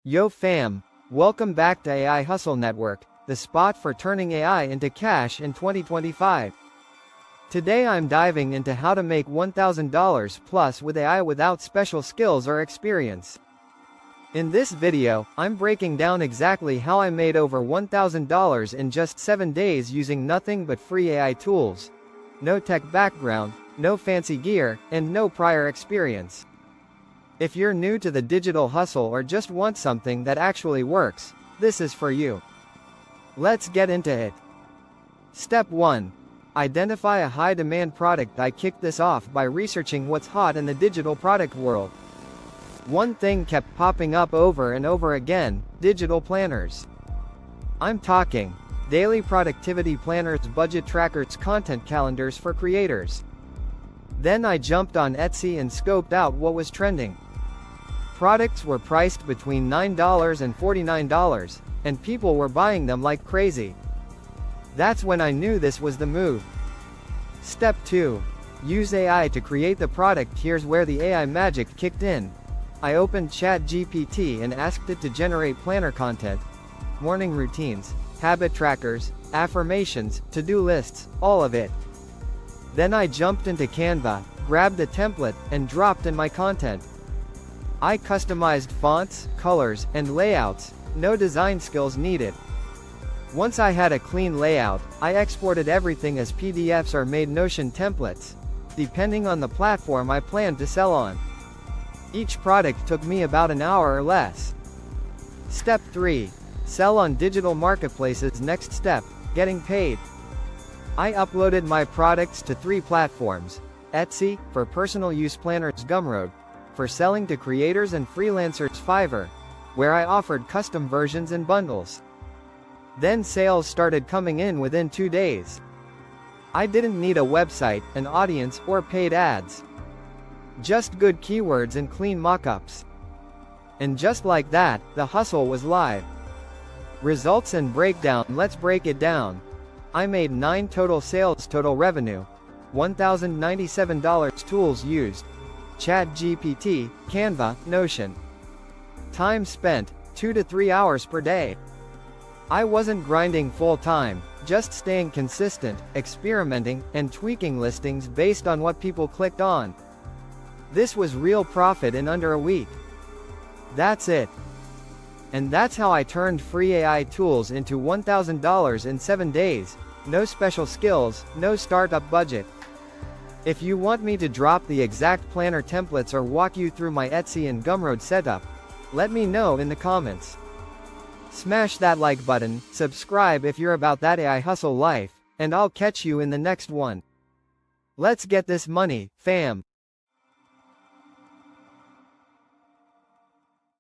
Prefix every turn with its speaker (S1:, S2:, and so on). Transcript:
S1: Yo fam, welcome back to AI Hustle Network, the spot for turning AI into cash in 2025. Today I'm diving into how to make $1,000 plus with AI without special skills or experience. In this video, I'm breaking down exactly how I made over $1,000 in just 7 days using nothing but free AI tools. No tech background, no fancy gear, and no prior experience. If you're new to the digital hustle or just want something that actually works, this is for you. Let's get into it. Step 1. Identify a high-demand product. I kicked this off by researching what's hot in the digital product world. One thing kept popping up over and over again: digital planners. I'm talking daily productivity planners, budget trackers, content calendars for creators. Then I jumped on Etsy and scoped out what was trending. Products were priced between $9 and $49, and people were buying them like crazy. That's when I knew this was the move. Step 2. Use AI to create the product. Here's where the AI magic kicked in. I opened ChatGPT and asked it to generate planner content, morning routines, habit trackers, affirmations, to-do lists, all of it. Then I jumped into Canva, grabbed a template, and dropped in my content. I customized fonts, colors, and layouts, no design skills needed. Once I had a clean layout, I exported everything as PDFs or made Notion templates, depending on the platform I planned to sell on. Each product took me about an hour or less. Step 3. Sell on digital marketplaces. Next step, getting paid. I uploaded my products to 3 platforms: Etsy, for personal use planners; Gumroad, for selling to creators and freelancers; Fiverr, where I offered custom versions and bundles. Then sales started coming in within 2 days. I didn't need a website, an audience, or paid ads. Just good keywords and clean mockups. And just like that, the hustle was live. Results and breakdown. Let's break it down. I made 9 total sales. Total revenue, $1,097. Tools used: ChatGPT, Canva, Notion. Time spent, 2 to 3 hours per day. I wasn't grinding full-time, just staying consistent, experimenting, and tweaking listings based on what people clicked on. This was real profit in under a week. That's it. And that's how I turned free AI tools into $1,000 in 7 days. No special skills, no startup budget. If you want me to drop the exact planner templates or walk you through my Etsy and Gumroad setup, let me know in the comments. Smash that like button, subscribe if you're about that AI hustle life, and I'll catch you in the next one. Let's get this money, fam.